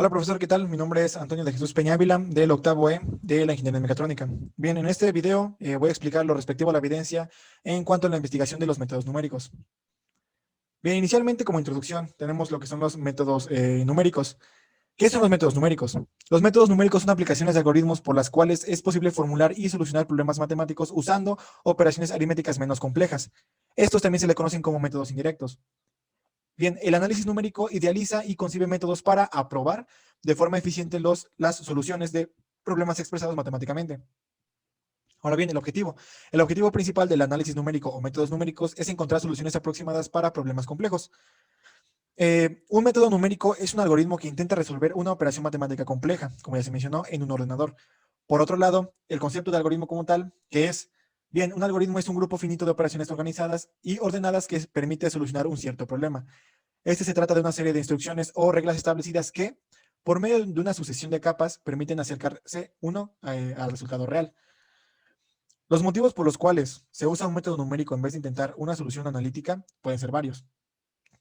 Hola profesor, ¿qué tal? Mi nombre es Antonio de Jesús Peña Ávila del octavo E de la Ingeniería Mecatrónica. Bien, en este video voy a explicar lo respectivo a la evidencia en cuanto a la investigación de los métodos numéricos. Bien, inicialmente como introducción tenemos lo que son los métodos numéricos. ¿Qué son los métodos numéricos? Los métodos numéricos son aplicaciones de algoritmos por las cuales es posible formular y solucionar problemas matemáticos usando operaciones aritméticas menos complejas. Estos también se le conocen como métodos indirectos. Bien, el análisis numérico idealiza y concibe métodos para aprobar de forma eficiente las soluciones de problemas expresados matemáticamente. Ahora bien, el objetivo principal del análisis numérico o métodos numéricos es encontrar soluciones aproximadas para problemas complejos. Un método numérico es un algoritmo que intenta resolver una operación matemática compleja, como ya se mencionó, en un ordenador. Por otro lado, el concepto de algoritmo como tal, que es, bien, un algoritmo es un grupo finito de operaciones organizadas y ordenadas que permite solucionar un cierto problema. Este se trata de una serie de instrucciones o reglas establecidas que, por medio de una sucesión de capas, permiten acercarse uno al resultado real. Los motivos por los cuales se usa un método numérico en vez de intentar una solución analítica pueden ser varios.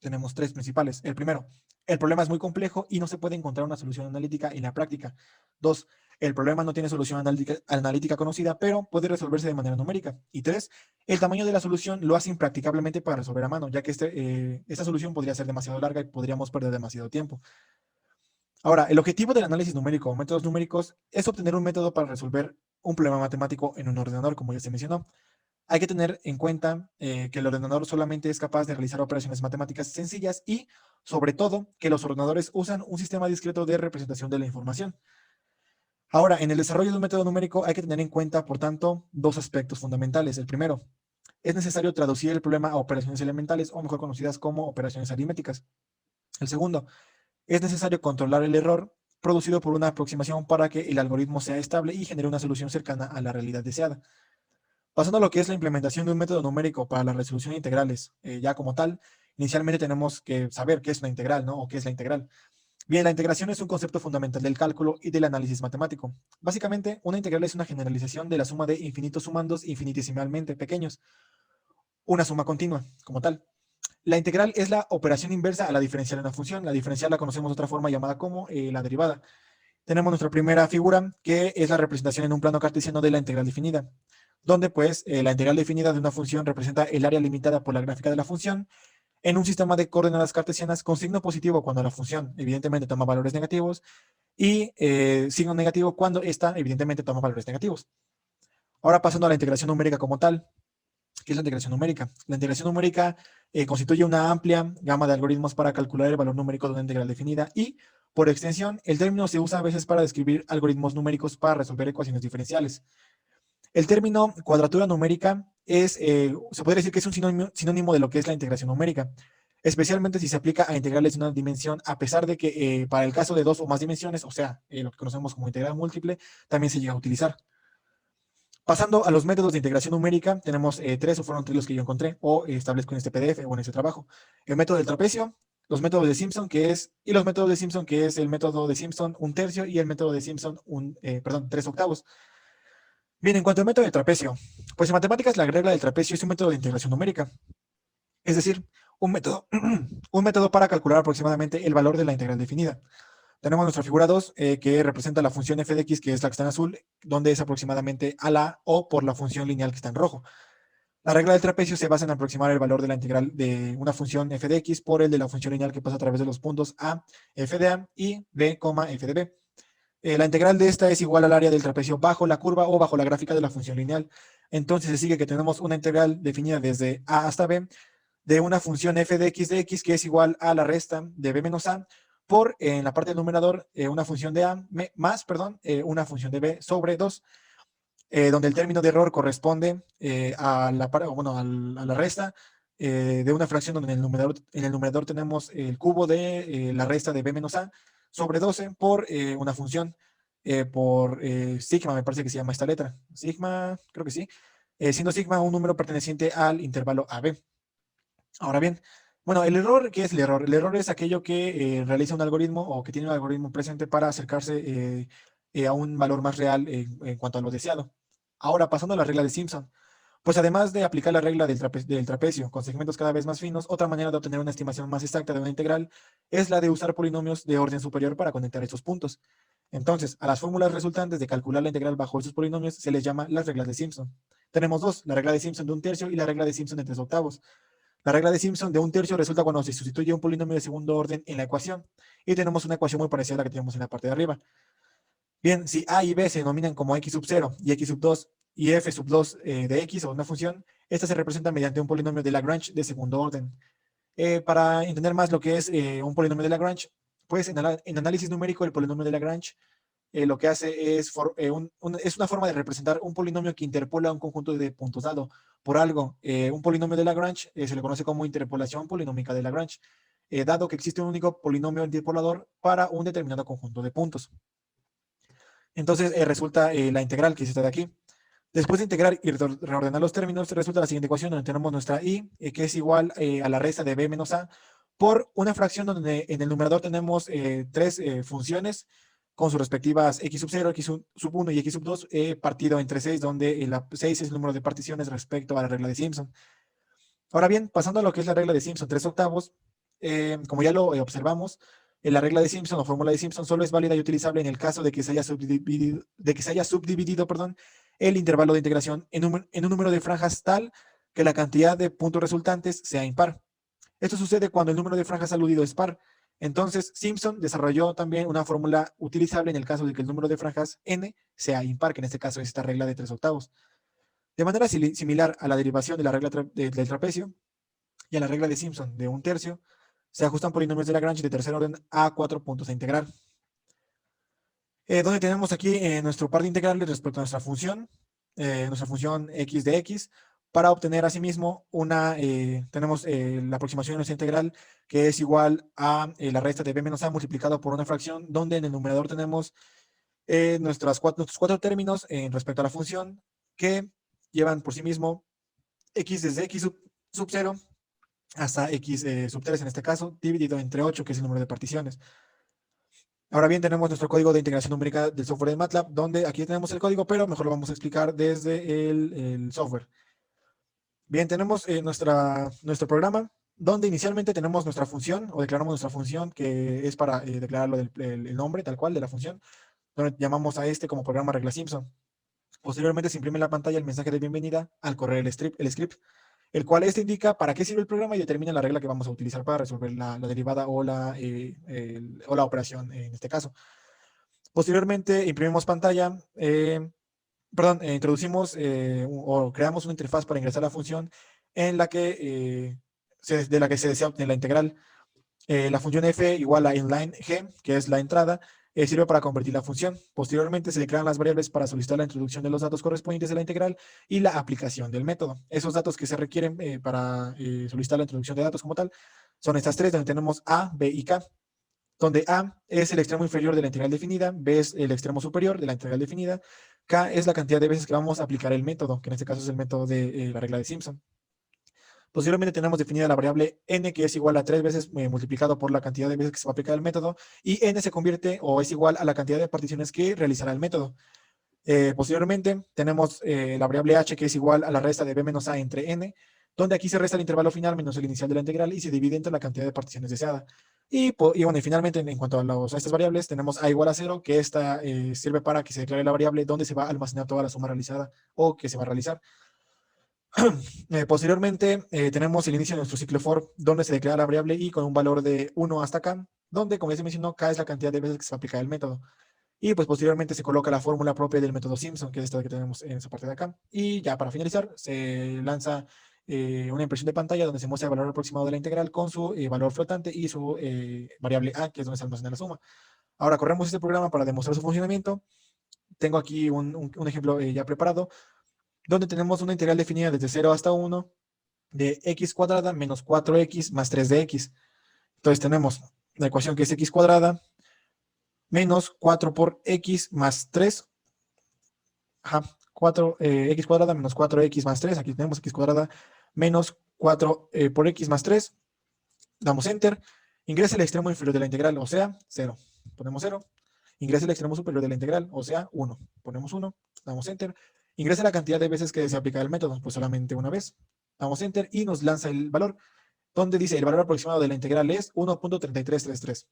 Tenemos tres principales. El primero, el problema es muy complejo y no se puede encontrar una solución analítica en la práctica. Dos, el problema no tiene solución analítica conocida, pero puede resolverse de manera numérica. Y tres, el tamaño de la solución lo hace impracticablemente para resolver a mano, ya que esta solución podría ser demasiado larga y podríamos perder demasiado tiempo. Ahora, el objetivo del análisis numérico o métodos numéricos es obtener un método para resolver un problema matemático en un ordenador, como ya se mencionó. Hay que tener en cuenta que el ordenador solamente es capaz de realizar operaciones matemáticas sencillas y, sobre todo, que los ordenadores usan un sistema discreto de representación de la información. Ahora, en el desarrollo de un método numérico hay que tener en cuenta, por tanto, dos aspectos fundamentales. El primero, es necesario traducir el problema a operaciones elementales o mejor conocidas como operaciones aritméticas. El segundo, es necesario controlar el error producido por una aproximación para que el algoritmo sea estable y genere una solución cercana a la realidad deseada. Pasando a lo que es la implementación de un método numérico para la resolución de integrales, ya como tal, inicialmente tenemos que saber qué es una integral, ¿no? O qué es la integral. Bien, la integración es un concepto fundamental del cálculo y del análisis matemático. Básicamente, una integral es una generalización de la suma de infinitos sumandos infinitesimalmente pequeños, una suma continua, como tal. La integral es la operación inversa a la diferencial de una función. La diferencial la conocemos de otra forma llamada como la derivada. Tenemos nuestra primera figura, que es la representación en un plano cartesiano de la integral definida, donde pues la integral definida de una función representa el área limitada por la gráfica de la función en un sistema de coordenadas cartesianas con signo positivo cuando la función evidentemente toma valores negativos y signo negativo cuando esta evidentemente toma valores negativos. Ahora pasando a la integración numérica como tal. ¿Qué es la integración numérica? La integración numérica constituye una amplia gama de algoritmos para calcular el valor numérico de una integral definida y, por extensión, el término se usa a veces para describir algoritmos numéricos para resolver ecuaciones diferenciales. El término cuadratura numérica se podría decir que es un sinónimo de lo que es la integración numérica, especialmente si se aplica a integrales de una dimensión, a pesar de que para el caso de dos o más dimensiones, o sea, lo que conocemos como integral múltiple, también se llega a utilizar. Pasando a los métodos de integración numérica, tenemos tres o fueron tres los que yo encontré o establezco en este PDF o en este trabajo. El método del trapecio, los métodos de Simpson, y los métodos de Simpson, que es el método de Simpson un tercio y el método de Simpson perdón, 3/8. Bien, en cuanto al método de trapecio, pues en matemáticas la regla del trapecio es un método de integración numérica, es decir, un método, un método para calcular aproximadamente el valor de la integral definida. Tenemos nuestra figura 2, que representa la función f de x, que es la que está en azul, donde es aproximadamente a la o por la función lineal que está en rojo. La regla del trapecio se basa en aproximar el valor de la integral de una función f de x por el de la función lineal que pasa a través de los puntos a, f de a y b, f de b. La integral de esta es igual al área del trapecio bajo la curva o bajo la gráfica de la función lineal. Entonces se sigue que tenemos una integral definida desde a hasta b de una función f de x que es igual a la resta de b menos a por, en la parte del numerador, una función de a más, una función de b sobre 2, donde el término de error corresponde a la resta de una fracción donde en el numerador tenemos el cubo de la resta de b menos a sobre 12 por una función por sigma, me parece que se llama esta letra. Sigma, creo que sí. Siendo sigma un número perteneciente al intervalo AB. Ahora bien, bueno, el error, ¿qué es el error? El error es aquello que realiza un algoritmo o que tiene un algoritmo presente para acercarse a un valor más real en cuanto a lo deseado. Ahora, pasando a la regla de Simpson. Pues además de aplicar la regla del trapecio con segmentos cada vez más finos, otra manera de obtener una estimación más exacta de una integral es la de usar polinomios de orden superior para conectar estos puntos. Entonces, a las fórmulas resultantes de calcular la integral bajo estos polinomios se les llama las reglas de Simpson. Tenemos dos, la regla de Simpson de un tercio y la regla de Simpson de 3/8. La regla de Simpson de un tercio resulta cuando se sustituye un polinomio de segundo orden en la ecuación. Y tenemos una ecuación muy parecida a la que tenemos en la parte de arriba. Bien, si A y B se denominan como x sub 0 y x sub 2 y f sub 2 de x o una función, esta se representa mediante un polinomio de Lagrange de segundo orden. Para entender más lo que es un polinomio de Lagrange, pues en análisis numérico el polinomio de Lagrange lo que hace es una forma de representar un polinomio que interpola un conjunto de puntos dado por algo. Un polinomio de Lagrange se le conoce como interpolación polinómica de Lagrange, dado que existe un único polinomio interpolador para un determinado conjunto de puntos. Entonces resulta la integral que es esta de aquí. Después de integrar y reordenar los términos, resulta la siguiente ecuación donde tenemos nuestra y, que es igual a la resta de b menos a, por una fracción donde en el numerador tenemos tres funciones con sus respectivas x sub 0, x sub 1 y x sub 2, partido entre 6, donde la 6 es el número de particiones respecto a la regla de Simpson. Ahora bien, pasando a lo que es la regla de Simpson 3/8, como ya lo observamos, la regla de Simpson o fórmula de Simpson solo es válida y utilizable en el caso de que se haya subdividido, perdón, el intervalo de integración en un número de franjas tal que la cantidad de puntos resultantes sea impar. Esto sucede cuando el número de franjas aludido es par. Entonces, Simpson desarrolló también una fórmula utilizable en el caso de que el número de franjas n sea impar, que en este caso es esta regla de 3/8. De manera similar a la derivación de la regla del trapecio y a la regla de Simpson de un tercio, se ajustan polinomios de Lagrange de tercer orden a 4 puntos a integrar. Donde tenemos aquí nuestro par de integrales respecto a nuestra función x de x, para obtener asimismo tenemos la aproximación de nuestra integral, que es igual a la resta de b menos a multiplicado por una fracción, donde en el numerador tenemos nuestros cuatro términos respecto a la función, que llevan por sí mismo x desde x sub 0 hasta x sub 3 en este caso, dividido entre 8, que es el número de particiones. Ahora bien, tenemos nuestro código de integración numérica del software de MATLAB, donde aquí tenemos el código, pero mejor lo vamos a explicar desde el software. Bien, tenemos nuestro programa, donde inicialmente tenemos nuestra función, o declaramos nuestra función, que es para declararlo el nombre tal cual de la función, donde llamamos a este como programa regla Simpson. Posteriormente se imprime en la pantalla el mensaje de bienvenida al correr el script, el cual este indica para qué sirve el programa y determina la regla que vamos a utilizar para resolver la derivada o la operación en este caso. Posteriormente imprimimos pantalla, introducimos o creamos una interfaz para ingresar la función en la que, de la que se desea obtener la integral. La función f igual a inline g, que es la entrada, sirve para convertir la función. Posteriormente se declaran las variables para solicitar la introducción de los datos correspondientes a la integral y la aplicación del método. Esos datos que se requieren para solicitar la introducción de datos como tal son estas tres, donde tenemos a, b y k, donde a es el extremo inferior de la integral definida, b es el extremo superior de la integral definida, k es la cantidad de veces que vamos a aplicar el método, que en este caso es el método de la regla de Simpson. Posteriormente tenemos definida la variable n, que es igual a 3 veces multiplicado por la cantidad de veces que se va a aplicar el método, y n se convierte o es igual a la cantidad de particiones que realizará el método. Posteriormente tenemos la variable h, que es igual a la resta de b menos a entre n, donde aquí se resta el intervalo final menos el inicial de la integral y se divide entre la cantidad de particiones deseada. Y bueno, y finalmente, en cuanto a estas variables, tenemos a igual a 0, que esta sirve para que se declare la variable donde se va a almacenar toda la suma realizada o que se va a realizar. Posteriormente, tenemos el inicio de nuestro ciclo for, donde se declara la variable y con un valor de 1 hasta k, donde, como ya se mencionó, k es la cantidad de veces que se va a aplicar el método. Y pues posteriormente se coloca la fórmula propia del método Simpson, que es esta que tenemos en esa parte de acá. Y ya para finalizar, se lanza una impresión de pantalla donde se muestra el valor aproximado de la integral con su valor flotante y su variable a, que es donde se almacena la suma. Ahora corremos este programa para demostrar su funcionamiento. Tengo aquí un ejemplo ya preparado, donde tenemos una integral definida desde 0 hasta 1 de x cuadrada menos 4x más 3 de x. Entonces tenemos la ecuación que es x cuadrada menos 4 por x más 3. Ajá, 4, x cuadrada menos 4x más 3. Aquí tenemos x cuadrada menos 4 por x más 3. Damos enter. Ingresa el extremo inferior de la integral, o sea, 0. Ponemos 0. Ingresa el extremo superior de la integral, o sea, 1. Ponemos 1. Damos enter. Ingrese la cantidad de veces que desea aplicar el método, pues solamente una vez. Damos Enter y nos lanza el valor, donde dice el valor aproximado de la integral es 1.3333.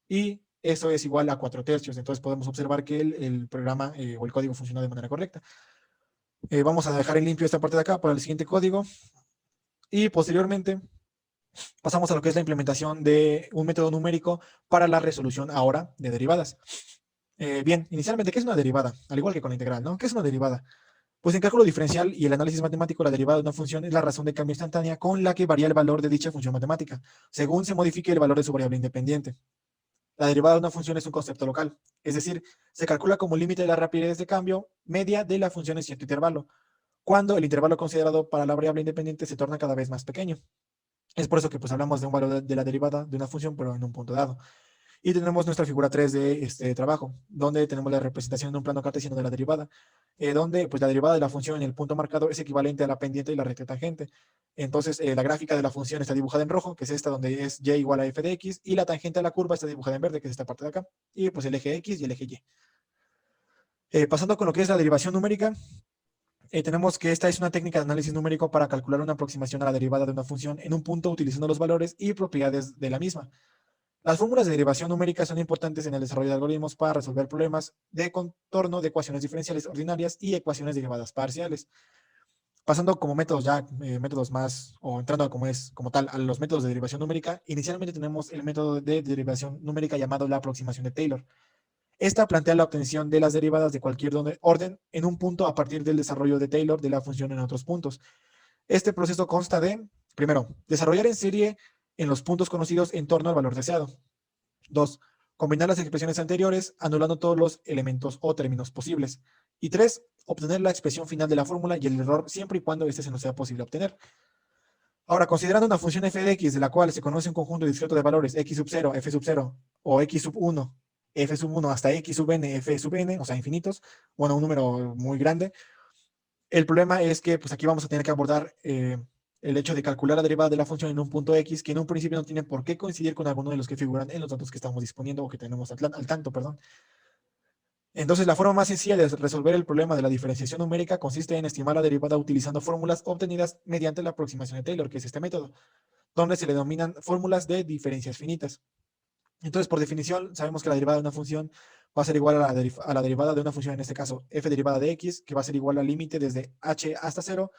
Y eso es igual a 4 tercios. Entonces podemos observar que el programa o el código funciona de manera correcta. Vamos a dejar en limpio esta parte de acá para el siguiente código. Y posteriormente pasamos a lo que es la implementación de un método numérico para la resolución ahora de derivadas. Bien, inicialmente, ¿qué es una derivada? Al igual que con la integral, ¿no? ¿Qué es una derivada? Pues en cálculo diferencial y el análisis matemático, la derivada de una función es la razón de cambio instantánea con la que varía el valor de dicha función matemática, según se modifique el valor de su variable independiente. La derivada de una función es un concepto local, es decir, se calcula como límite de la rapidez de cambio media de la función en cierto intervalo, cuando el intervalo considerado para la variable independiente se torna cada vez más pequeño. Es por eso que pues hablamos de un valor de la derivada de una función, pero en un punto dado. Y tenemos nuestra figura 3 de este trabajo, donde tenemos la representación de un plano cartesiano de la derivada, donde pues la derivada de la función en el punto marcado es equivalente a la pendiente y la recta tangente. Entonces, la gráfica de la función está dibujada en rojo, que es esta donde es y igual a f de x, y la tangente a la curva está dibujada en verde, que es esta parte de acá, y pues el eje x y el eje y. Pasando con lo que es la derivación numérica, tenemos que esta es una técnica de análisis numérico para calcular una aproximación a la derivada de una función en un punto utilizando los valores y propiedades de la misma. Las fórmulas de derivación numérica son importantes en el desarrollo de algoritmos para resolver problemas de contorno de ecuaciones diferenciales ordinarias y ecuaciones derivadas parciales. Pasando como métodos ya, métodos más, o entrando como tal a los métodos de derivación numérica, inicialmente tenemos el método de derivación numérica llamado la aproximación de Taylor. Esta plantea la obtención de las derivadas de cualquier orden en un punto a partir del desarrollo de Taylor de la función en otros puntos. Este proceso consta de, primero, desarrollar en serie en los puntos conocidos en torno al valor deseado. 2. Combinar las expresiones anteriores, anulando todos los elementos o términos posibles. Y 3. Obtener la expresión final de la fórmula y el error siempre y cuando este se nos sea posible obtener. Ahora, considerando una función f de x de la cual se conoce un conjunto discreto de valores x sub 0, f sub 0 o x sub 1, f sub 1 hasta x sub n, f sub n, o sea, infinitos, bueno, un número muy grande. El problema es que pues aquí vamos a tener que abordar el hecho de calcular la derivada de la función en un punto x que en un principio no tiene por qué coincidir con alguno de los que figuran en los datos que estamos disponiendo o que tenemos al tanto, perdón. Entonces, la forma más sencilla de resolver el problema de la diferenciación numérica consiste en estimar la derivada utilizando fórmulas obtenidas mediante la aproximación de Taylor, que es este método, donde se le denominan fórmulas de diferencias finitas. Entonces, por definición, sabemos que la derivada de una función va a ser igual a la derivada de una función, en este caso, f derivada de x, que va a ser igual al límite desde h hasta 0,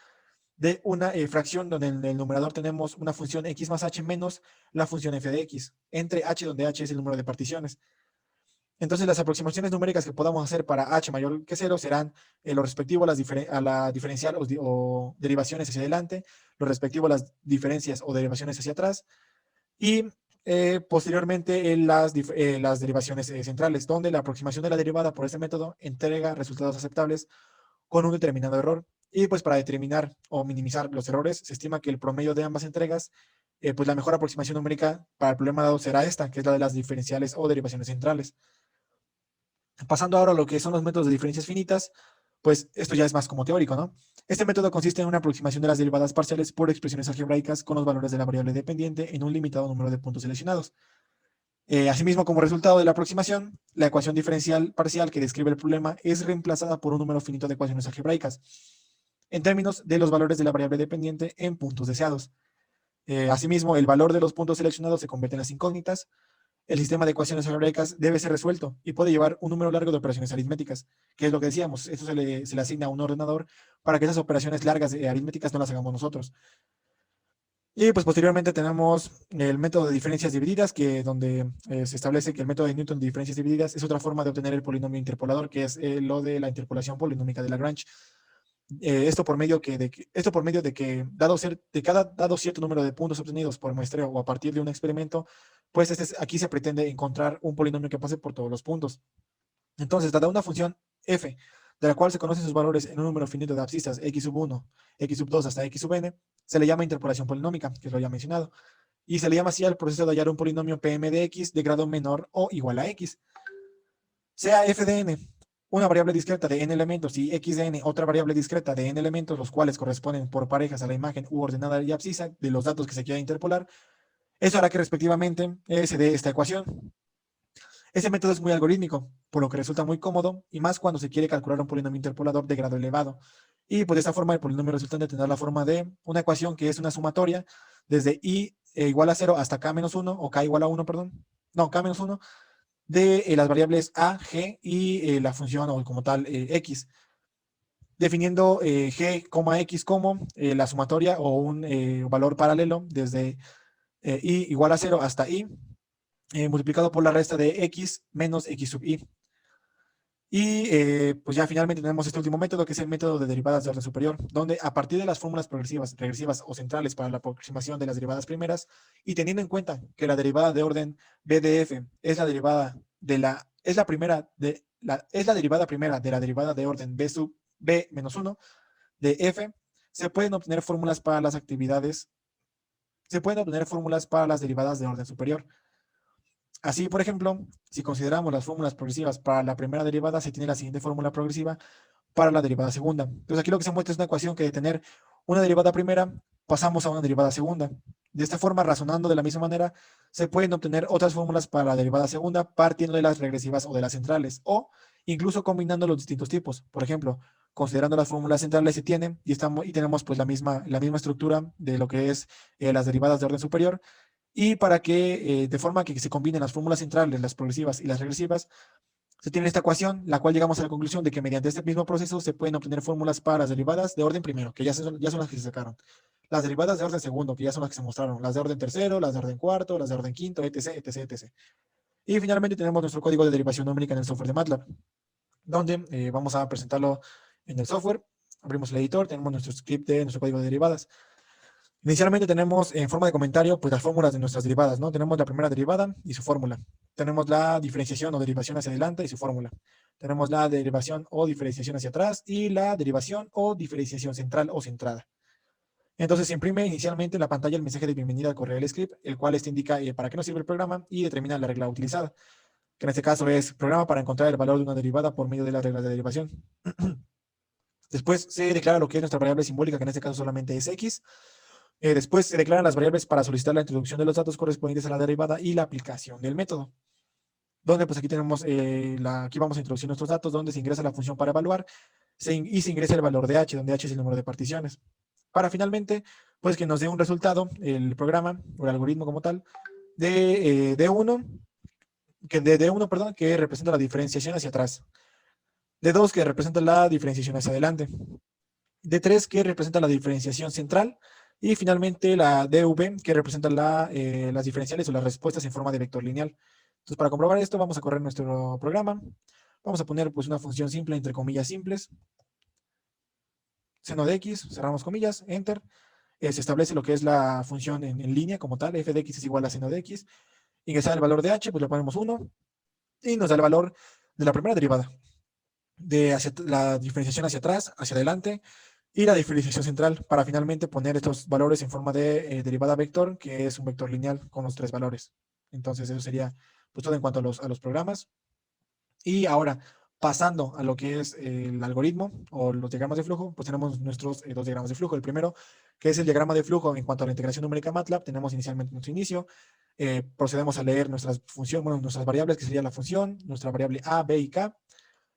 de una fracción donde en el numerador tenemos una función x más h menos la función f de x, entre h donde h es el número de particiones. Entonces las aproximaciones numéricas que podamos hacer para h mayor que 0 serán lo respectivo a la diferencial o derivaciones hacia adelante, lo respectivo a las diferencias o derivaciones hacia atrás, y posteriormente las derivaciones centrales, donde la aproximación de la derivada por este método entrega resultados aceptables con un determinado error. Y pues para determinar o minimizar los errores, se estima que el promedio de ambas entregas, pues la mejor aproximación numérica para el problema dado será esta, que es la de las diferenciales o derivaciones centrales. Pasando ahora a lo que son los métodos de diferencias finitas, pues esto ya es más como teórico, ¿no? Este método consiste en una aproximación de las derivadas parciales por expresiones algebraicas con los valores de la variable dependiente en un limitado número de puntos seleccionados. Asimismo, como resultado de la aproximación, la ecuación diferencial parcial que describe el problema es reemplazada por un número finito de ecuaciones algebraicas, en términos de los valores de la variable dependiente en puntos deseados. Asimismo, el valor de los puntos seleccionados se convierte en las incógnitas. El sistema de ecuaciones algebraicas debe ser resuelto y puede llevar un número largo de operaciones aritméticas, que es lo que decíamos, eso se le asigna a un ordenador para que esas operaciones largas aritméticas no las hagamos nosotros. Y pues posteriormente tenemos el método de diferencias divididas, donde se establece que el método de Newton de diferencias divididas es otra forma de obtener el polinomio interpolador, que es lo de la interpolación polinómica de Lagrange. Esto por medio de que dado cierto número de puntos obtenidos por muestreo o a partir de un experimento, pues aquí se pretende encontrar un polinomio que pase por todos los puntos. Entonces, dada una función f, de la cual se conocen sus valores en un número finito de abscisas x sub 1, x sub 2 hasta x sub n, se le llama interpolación polinómica, que lo ya mencionado, y se le llama así al proceso de hallar un polinomio Pm de x de grado menor o igual a x. Sea f de n una variable discreta de n elementos y x de n otra variable discreta de n elementos, los cuales corresponden por parejas a la imagen u ordenada y abscisa de los datos que se quiera interpolar, eso hará que respectivamente se dé esta ecuación. Ese método es muy algorítmico, por lo que resulta muy cómodo, y más cuando se quiere calcular un polinomio interpolador de grado elevado. Y pues de esta forma el polinomio resultante tendrá la forma de una ecuación que es una sumatoria desde i igual a 0 hasta k menos 1, o k igual a 1, perdón, no, k menos 1, de las variables a, g y la función o como tal x, definiendo g, x como la sumatoria o un valor paralelo desde i igual a 0 hasta i, multiplicado por la resta de x menos x sub i. Y pues ya finalmente tenemos este último método, que es el método de derivadas de orden superior, donde a partir de las fórmulas progresivas, regresivas o centrales para la aproximación de las derivadas primeras, y teniendo en cuenta que la derivada de orden b de f es la derivada de la, es la primera de la, es la derivada primera de la derivada de orden b sub b menos 1 de f, se pueden obtener fórmulas para las actividades, se pueden obtener fórmulas para las derivadas de orden superior. Así, por ejemplo, si consideramos las fórmulas progresivas para la primera derivada, se tiene la siguiente fórmula progresiva para la derivada segunda. Entonces, aquí lo que se muestra es una ecuación que de tener una derivada primera, pasamos a una derivada segunda. De esta forma, razonando de la misma manera, se pueden obtener otras fórmulas para la derivada segunda partiendo de las regresivas o de las centrales, o incluso combinando los distintos tipos. Por ejemplo, considerando las fórmulas centrales se tienen y tenemos pues la misma estructura de lo que es las derivadas de orden superior, y para que, de forma que se combinen las fórmulas centrales, las progresivas y las regresivas, se tiene esta ecuación, la cual llegamos a la conclusión de que mediante este mismo proceso se pueden obtener fórmulas para las derivadas de orden primero, que ya son las que se sacaron. Las derivadas de orden segundo, que ya son las que se mostraron. Las de orden tercero, las de orden cuarto, las de orden quinto, etc, etc, etc. Y finalmente tenemos nuestro código de derivación numérica en el software de MATLAB, donde vamos a presentarlo en el software. Abrimos el editor, tenemos nuestro script de nuestro código de derivadas. Inicialmente tenemos en forma de comentario pues las fórmulas de nuestras derivadas, ¿no? Tenemos la primera derivada y su fórmula. Tenemos la diferenciación o derivación hacia adelante y su fórmula. Tenemos la derivación o diferenciación hacia atrás y la derivación o diferenciación central o centrada. Entonces se imprime inicialmente en la pantalla el mensaje de bienvenida al correo del script, el cual indica para qué nos sirve el programa y determina la regla utilizada, que en este caso es programa para encontrar el valor de una derivada por medio de las reglas de derivación. Después se declara lo que es nuestra variable simbólica, que en este caso solamente es x. Después se declaran las variables para solicitar la introducción de los datos correspondientes a la derivada y la aplicación del método. Donde pues aquí tenemos, aquí vamos a introducir nuestros datos, donde se ingresa la función para evaluar y se ingresa el valor de h, donde h es el número de particiones. Para finalmente, pues que nos dé un resultado, el programa o el algoritmo como tal, de D1, perdón, que representa la diferenciación hacia atrás. D2, que representa la diferenciación hacia adelante. D3, que representa la diferenciación central, y finalmente la DV, que representa las diferenciales o las respuestas en forma de vector lineal. Entonces, para comprobar esto, vamos a correr nuestro programa. Vamos a poner pues una función simple, entre comillas simples, seno de x, cerramos comillas, enter. Se establece lo que es la función en línea como tal, f de x es igual a seno de x. Ingresar el valor de h, pues le ponemos 1, y nos da el valor de la primera derivada, de la diferenciación hacia atrás, hacia adelante, y la diferenciación central, para finalmente poner estos valores en forma de derivada vector, que es un vector lineal con los tres valores. Entonces eso sería pues todo en cuanto a los programas. Y ahora, pasando a lo que es el algoritmo o los diagramas de flujo, pues tenemos nuestros dos diagramas de flujo. El primero, que es el diagrama de flujo en cuanto a la integración numérica MATLAB, tenemos inicialmente nuestro inicio. Procedemos a leer nuestras funciones, bueno, nuestras variables, que sería la función, nuestra variable a, b y k.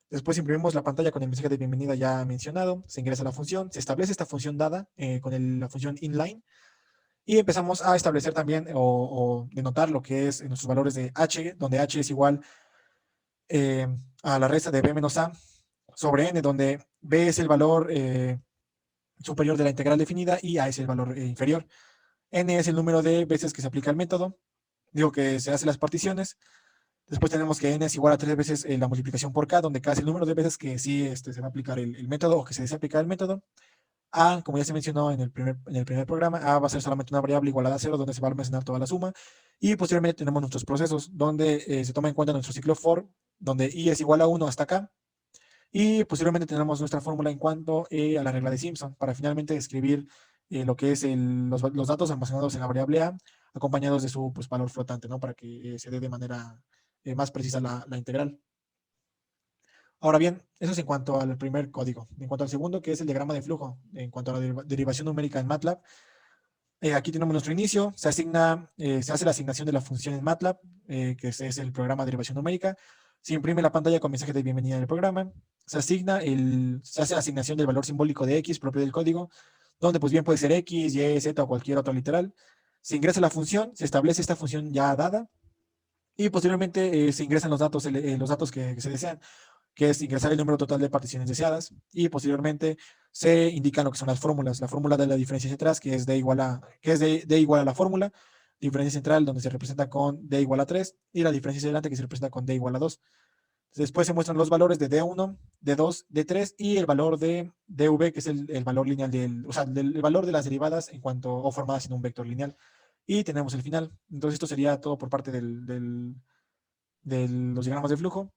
Después imprimimos la pantalla con el mensaje de bienvenida ya mencionado, se ingresa la función, se establece esta función dada con la función inline, y empezamos a establecer también o denotar lo que es nuestros valores de h, donde h es igual a la resta de b menos a sobre n, donde b es el valor superior de la integral definida y a es el valor inferior. N es el número de veces que se aplica el método, digo que se hacen las particiones. Después tenemos que n es igual a 3 veces la multiplicación por k, donde k es el número de veces que sí se va a aplicar el método o que se desea aplicar el método. A, como ya se mencionó en el primer programa, A va a ser solamente una variable igualada a 0, donde se va a almacenar toda la suma. Y posteriormente tenemos nuestros procesos, donde se toma en cuenta nuestro ciclo for, donde i es igual a 1 hasta k. Y posteriormente tenemos nuestra fórmula en cuanto a la regla de Simpson, para finalmente escribir lo que es los datos almacenados en la variable A, acompañados de su pues, valor flotante, ¿no? Para que se dé de manera más precisa la integral. Ahora bien, eso es en cuanto al primer código. En cuanto al segundo, que es el diagrama de flujo, en cuanto a la derivación numérica en MATLAB, Aquí tenemos nuestro inicio, se asigna, se hace la asignación de la función en MATLAB, que es el programa de derivación numérica. Se imprime la pantalla con mensaje de bienvenida del programa. Se hace la asignación del valor simbólico de X propio del código, donde pues bien puede ser X, Y, Z o cualquier otro literal. Se ingresa la función, se establece esta función ya dada y posteriormente se ingresan los datos que se desean, que es ingresar el número total de particiones deseadas, y posteriormente se indican lo que son las fórmulas, la fórmula de la diferencia detrás, que es D igual a la fórmula, diferencia central donde se representa con D igual a 3 y la diferencia delante que se representa con D igual a 2. Después se muestran los valores de D1, D2, D3 y el valor de DV, que es el valor lineal o sea, el valor de las derivadas en cuanto o formadas en un vector lineal. Y tenemos el final. Entonces esto sería todo por parte de los diagramas de flujo.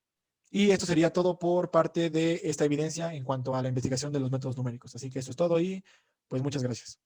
Y esto sería todo por parte de esta evidencia en cuanto a la investigación de los métodos numéricos. Así que eso es todo y pues muchas gracias.